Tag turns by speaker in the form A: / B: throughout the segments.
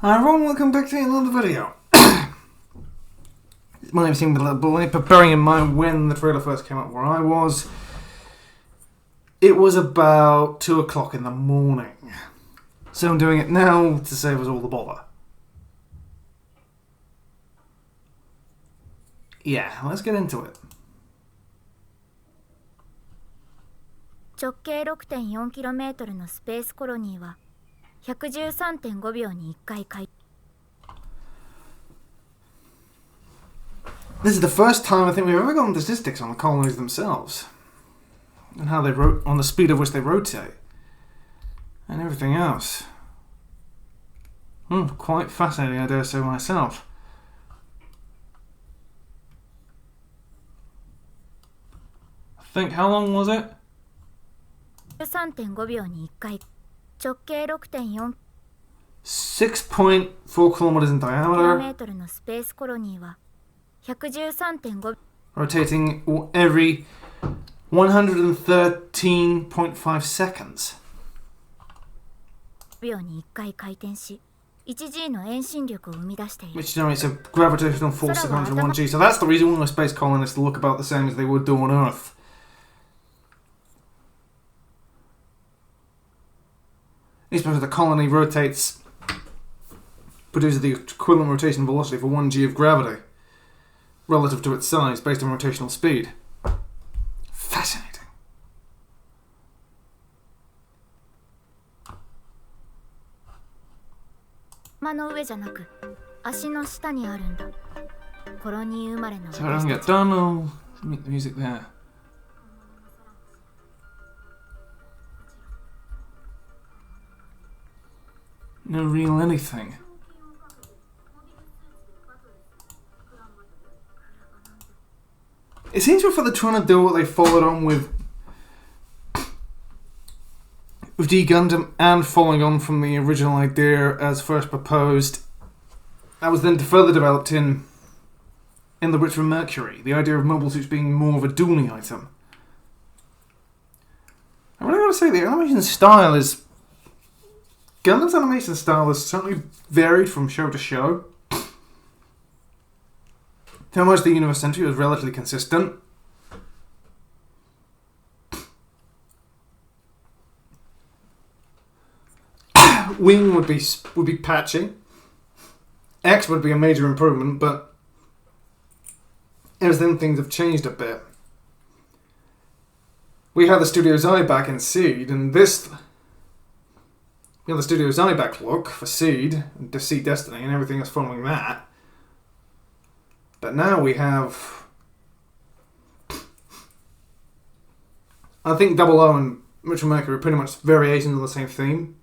A: Hi everyone, welcome back to another video. My name's Ian with a little blip, but bearing in mind when the trailer first came out where I was, it was about 2 o'clock in the morning. So I'm doing it now to save us all the bother. Yeah, let's get into it.
B: 直径 6.4km のスペースコロニーは 113.5 秒に1回回。
A: This is the first time I think we've ever gotten statistics on the colonies themselves. And how they on the speed at which they rotate. And everything else. Quite fascinating, I dare say myself. I think, how long was it?
B: 13.5 秒に1回。直径 6.4
A: 6.4 kilometers in diameter.
B: キロのスペースコロニーは 113.5
A: rotating every 113.5 seconds.
B: 秒に1回回転し、1G の遠心力を生み出している。
A: Which generates a gravitational force equivalent to 1G. So that's the reason why space colonists look about the same as they would do on Earth. Especially the colony rotates, produces the equivalent rotation velocity for 1G of gravity relative to its size based on rotational speed. Fascinating.
B: 頭の上じゃなく足の下にあるんだ。コロニー生まれの
A: So I don't get done or meet the music there. No real anything. It seems as if they're trying to do what they followed on with G Gundam and following on from the original idea as first proposed. That was then further developed in The Witch from Mercury. The idea of mobile suits being more of a dueling item. I really got to say, the animation style is... Gundam's animation style has certainly varied from show to show. Throughout most of the universe century, it was relatively consistent. Wing would be patchy. X would be a major improvement, but ever then things have changed a bit. We had the Studio's Eye back in Seed, and this... We had the Studio's Eye back look for Seed, and Seed Destiny, and everything is following that. But now we have... I think Double O and Mitchell Mercury are pretty much variations of the same theme.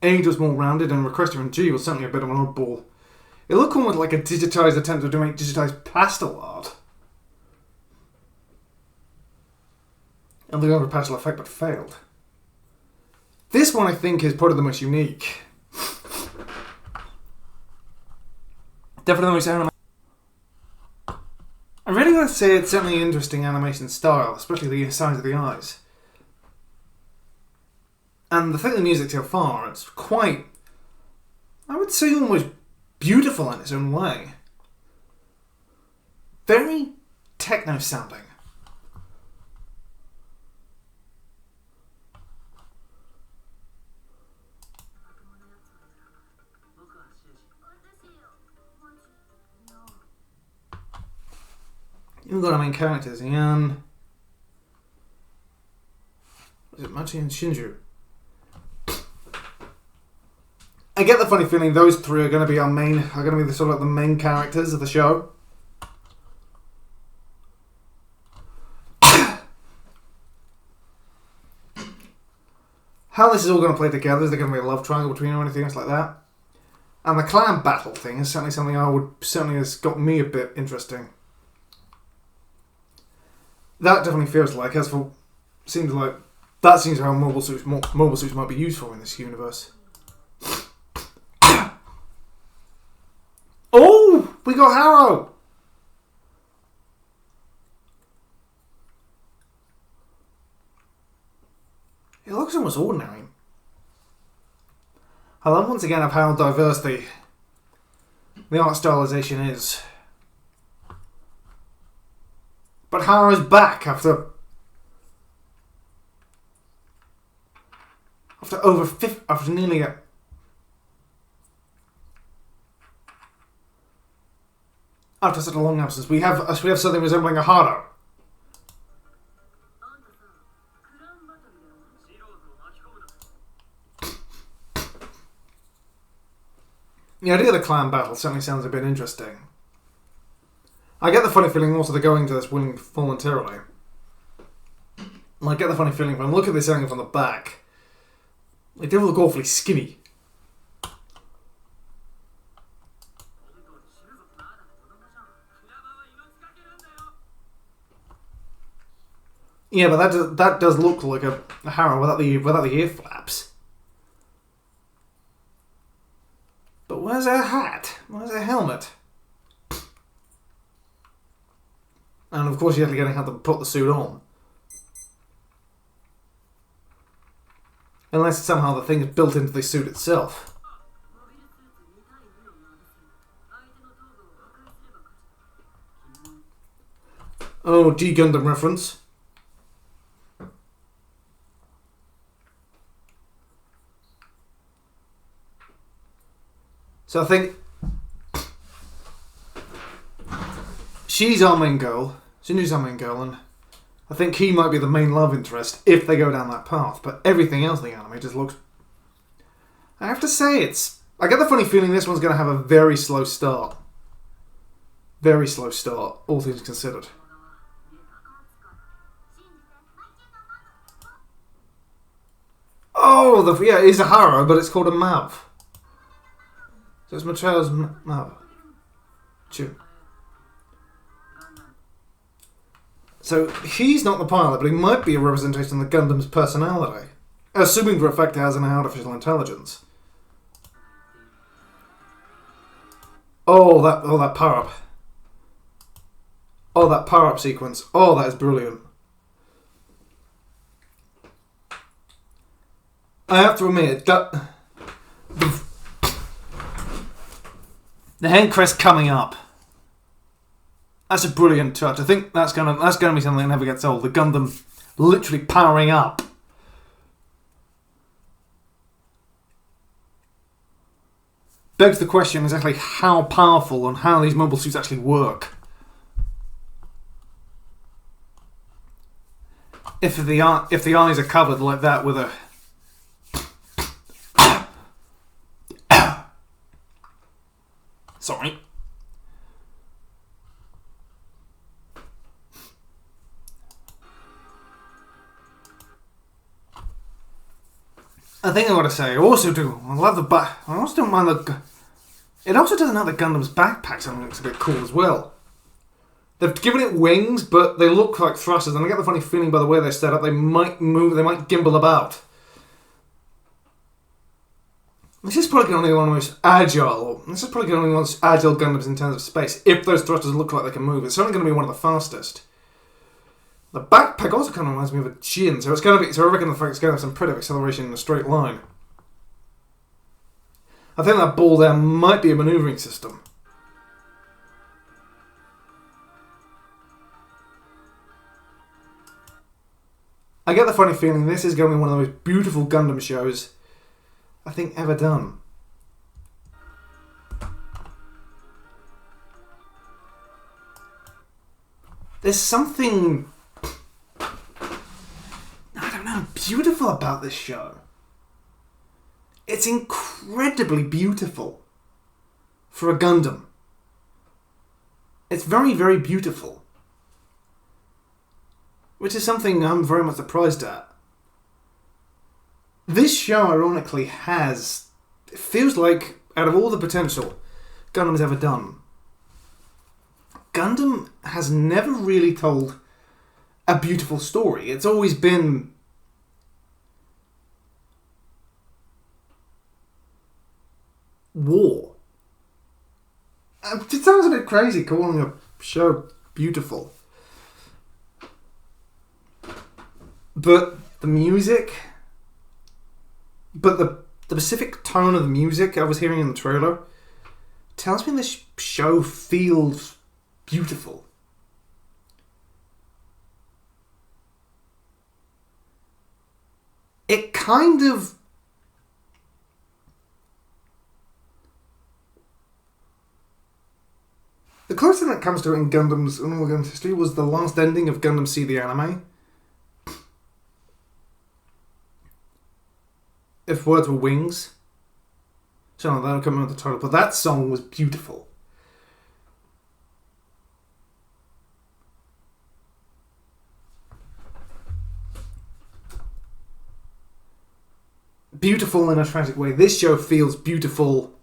A: Age was more rounded, and Requester and G was certainly a bit of an oddball. It looked almost like a digitized attempt to make digitized pastel art. And they got a pastel effect but failed. This one, I think, is probably the most unique. Definitely the most animated. I really gotta say it's certainly an interesting animation style, especially the size of the eyes. And the thing with the music so far, it's quite, I would say, almost beautiful in its own way. Very techno sounding. You've got our main characters, Yan. Is it Machi and Shinju? I get the funny feeling those three are going to be the sort of the main characters of the show. How this is all going to play together, is there going to be a love triangle between them or anything else like that? And the clan battle thing is certainly something has got me a bit interesting. That definitely feels like, seems how mobile suits might be used for in this universe. Oh, we got Harrow. looks almost ordinary. I love once again of how diverse the the art stylization is. But Hara's back after nearly after such a long absence. We have something resembling a Hara. The idea of the clan battle certainly sounds a bit interesting. I get the funny feeling also they're going to this winning voluntarily. I get the funny feeling when I look at this angle from the back, they do look awfully skinny. Yeah, but that does look like a Hara without the ear flaps. But where's her hat? Where's her helmet? And of course, you're going to have to put the suit on. Unless somehow the thing is built into the suit itself. Oh, G Gundam reference. So I think she's our main girl. Shinju's our main girl, and I think he might be the main love interest if they go down that path. But everything else in the anime just looks... I have to say, I get the funny feeling this one's going to have a very slow start. Very slow start, all things considered. Oh, yeah, it is a Hara, but it's called a Mav. So it's Matreo's Mav. Chew. So he's not the pilot, but he might be a representation of the Gundam's personality. Assuming for a fact it has an artificial intelligence. Oh, that power-up. Oh, that power-up sequence. Oh, that is brilliant. I have to admit, the hand crest coming up. That's a brilliant touch. I think that's gonna be something that never gets old. The Gundam literally powering up. Begs the question exactly how powerful and how these mobile suits actually work. If the eyes are covered like that with a... Sorry. I think I want to say, I also love the back. I also don't mind the... It also doesn't have the Gundam's backpack, something that looks a bit cool as well. They've given it wings, but they look like thrusters, and I get the funny feeling by the way they're set up, they might move, they might gimbal about. This is probably going to be one of the most agile. This is probably going to be one of the most agile Gundams in terms of space. If those thrusters look like they can move, it's certainly going to be one of the fastest. The backpack also kind of reminds me of a Jin, so it's going to be. So I reckon the fact it's going to have some pretty acceleration in a straight line. I think that ball there might be a maneuvering system. I get the funny feeling this is going to be one of the most beautiful Gundam shows I think ever done. There's something, I don't know, beautiful about this show. It's incredibly beautiful for a Gundam. It's very, very beautiful. Which is something I'm very much surprised at. This show, ironically, it feels like, out of all the potential Gundam has ever done, Gundam has never really told a beautiful story. It's always been war. It sounds a bit crazy calling a show beautiful. But the music... But the specific tone of the music I was hearing in the trailer tells me this show feels beautiful. It kind of... The closest thing that comes to it in Gundam's history was the last ending of Gundam Seed the anime. If Words Were Wings. So no, that'll come out the title. But that song was beautiful. Beautiful in a tragic way. This show feels beautiful.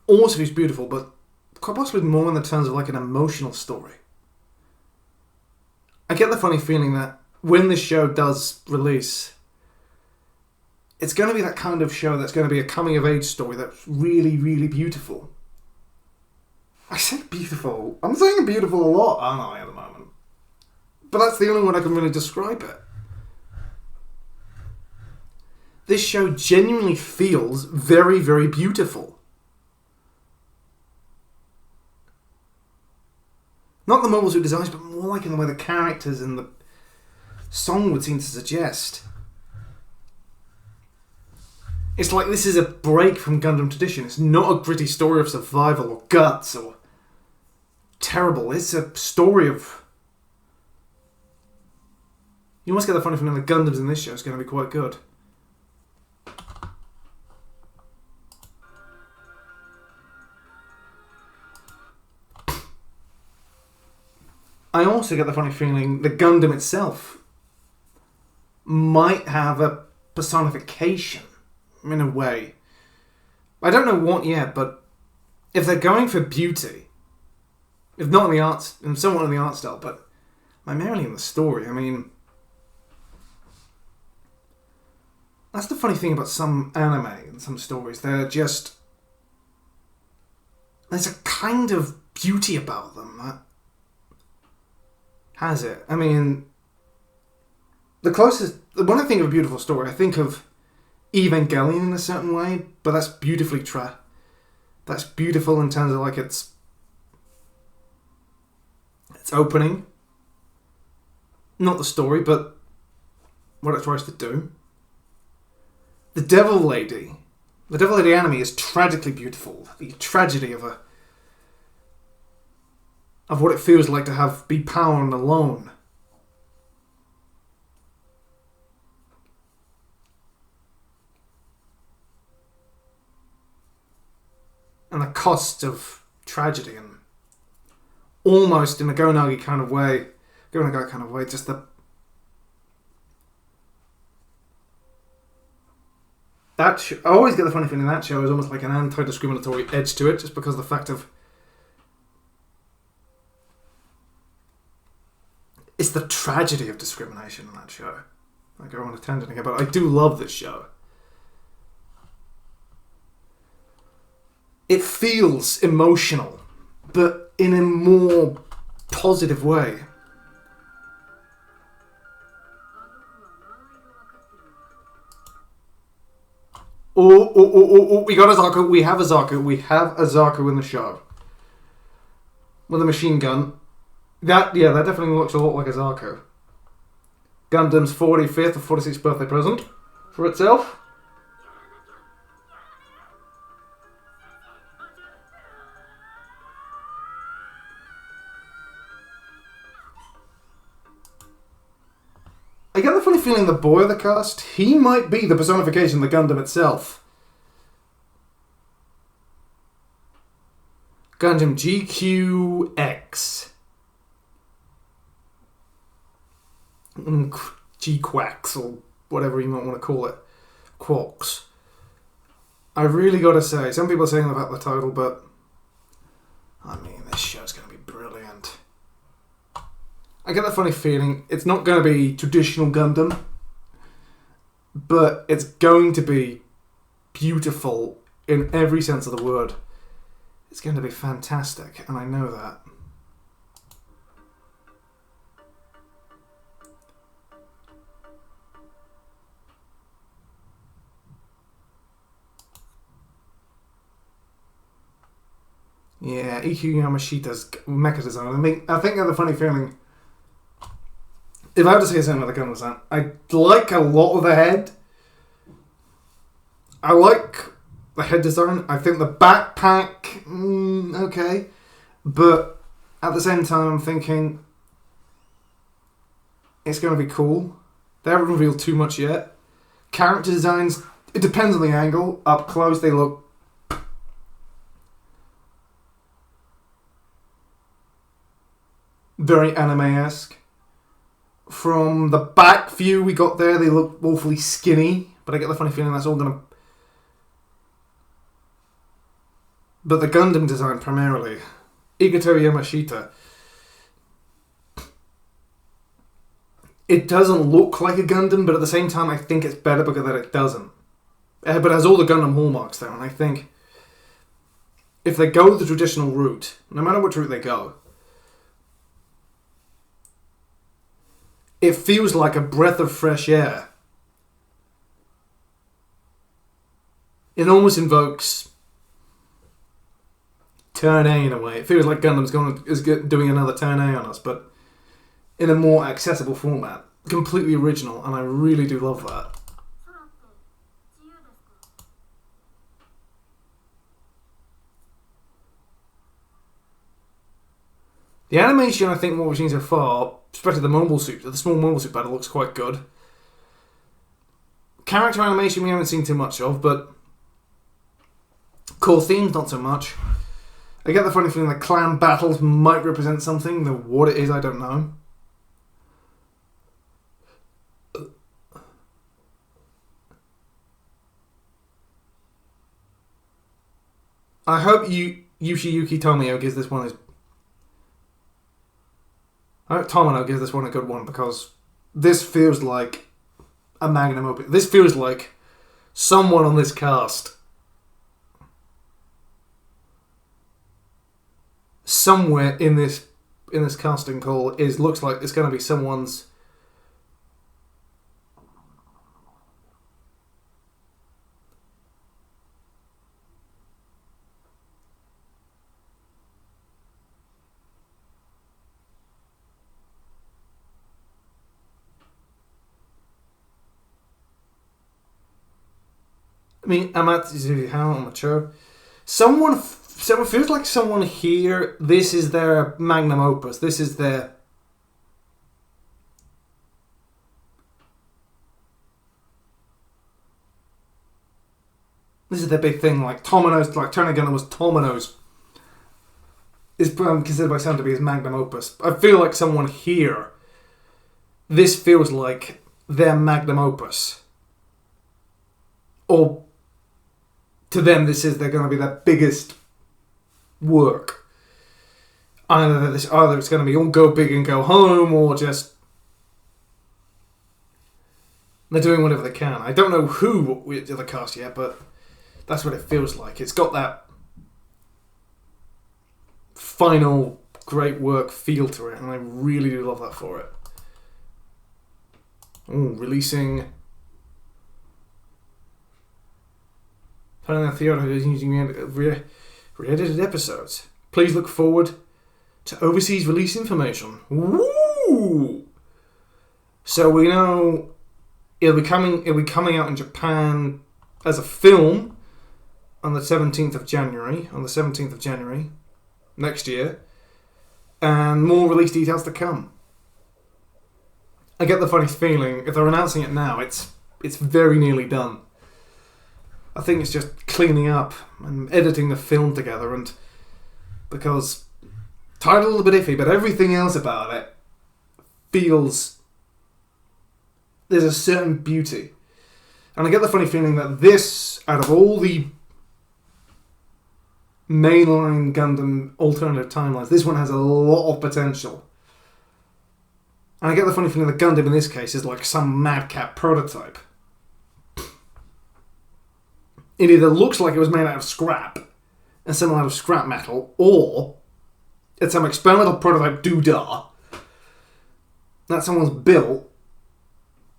A: Also feels beautiful, but quite possibly more in the terms of like an emotional story. I get the funny feeling that when this show does release, it's going to be that kind of show that's going to be a coming-of-age story that's really, really beautiful. I say beautiful. I'm saying beautiful a lot, aren't I, at the moment? But that's the only one I can really describe it. This show genuinely feels very, very beautiful. Not the Mobile Suit designs, but more like in the way the characters and the song would seem to suggest. It's like this is a break from Gundam tradition. It's not a gritty story of survival or guts or terrible. It's a story of... You must get the funny feeling the Gundams in this show is going to be quite good. I also get the funny feeling the Gundam itself might have a personification, in a way. I don't know what yet, but if they're going for beauty, if not in the arts, and somewhat in the art style, but primarily in the story, I mean, that's the funny thing about some anime and some stories. They're just... There's a kind of beauty about them that has it. I mean, the closest... When I think of a beautiful story, I think of Evangelion in a certain way, but that's beautifully that's beautiful in terms of like its opening. Not the story, but what it tries to do. The Devil Lady anime is tragically beautiful. The tragedy of what it feels like to be power and alone. And the cost of tragedy, and almost in a Go-Nagai kind of way, just the... I always get the funny feeling that show is almost like an anti-discriminatory edge to it, just because of the fact of... It's the tragedy of discrimination in that show. I go on a tangent again, but I do love this show. It feels emotional, but in a more positive way. Oh, we got a Zaku. We have a Zaku. We have a Zaku in the show. With a machine gun. That definitely looks a lot like a Zaku. Gundam's 45th or 46th birthday present for itself. I get the funny feeling the boy of the cast, he might be the personification of the Gundam itself. Gundam GQuuuuuX. GQuuuuuX, or whatever you might want to call it. Quarks. I really got to say, some people are saying about the title, but I mean, this show's going to be brilliant. I get that funny feeling it's not going to be traditional Gundam, but it's going to be beautiful in every sense of the word. It's going to be fantastic, and I know that. Yeah, Ikyu Yamashita's mecha design. I think I have a funny feeling. If I had to say something about the Gundam design, I like a lot of the head. I like the head design. I think the backpack, okay. But at the same time, I'm thinking it's going to be cool. They haven't revealed too much yet. Character designs, it depends on the angle. Up close, they look very anime-esque. From the back view we got there, they look awfully skinny. But I get the funny feeling that's all going to... But the Gundam design primarily. Igato Yamashita. It doesn't look like a Gundam, but at the same time I think it's better because that it doesn't. But it has all the Gundam hallmarks there, and I think if they go the traditional route, no matter which route they go, it feels like a breath of fresh air. It almost invokes Turn A in a way. It feels like Gundam's doing another Turn A on us, but in a more accessible format. Completely original, and I really do love that. The animation, I think, what we've seen so far, especially the small mobile suit battle, looks quite good. Character animation we haven't seen too much of, but core themes not so much. I get the funny feeling that clan battles might represent something, though what it is I don't know. I hope Yoshiyuki Tomio gives this one I hope Tomino gives this one a good one, because this feels like a magnum opus. This feels like someone on this cast, somewhere in this casting call, looks like it's going to be someone's how amateur. Someone feels like someone here. This is their magnum opus. This is their. This is their big thing. Like Tomino's, like Turner Gundam was Tomino's. Is considered by some to be his magnum opus. I feel like someone here. This feels like their magnum opus. Or to them, they're going to be their biggest work. Either it's going to be all go big and go home, or just they're doing whatever they can. I don't know who with the cast yet, but that's what it feels like. It's got that final great work feel to it, and I really do love that for it. Ooh, releasing. The theatre is using re-edited episodes. Please look forward to overseas release information. Woo! So we know it'll be coming out in Japan as a film on the 17th of January. On the 17th of January next year, and more release details to come. I get the funny feeling if they're announcing it now, it's very nearly done. I think it's just cleaning up and editing the film together, and because title a little bit iffy, but everything else about it feels there's a certain beauty. And I get the funny feeling that this, out of all the mainline Gundam alternative timelines, this one has a lot of potential. And I get the funny feeling that Gundam in this case is like some madcap prototype. It either looks like it was made out of scrap and somehow out of scrap metal, or it's some experimental prototype doodah that someone's built,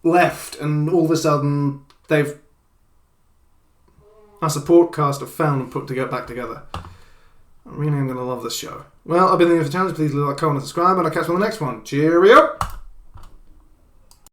A: left, and all of a sudden a support cast have found and put back together. I really am going to love this show. Well, I've been the Challenge. Please leave a like, comment, and subscribe, and I'll catch you on the next one. Cheerio!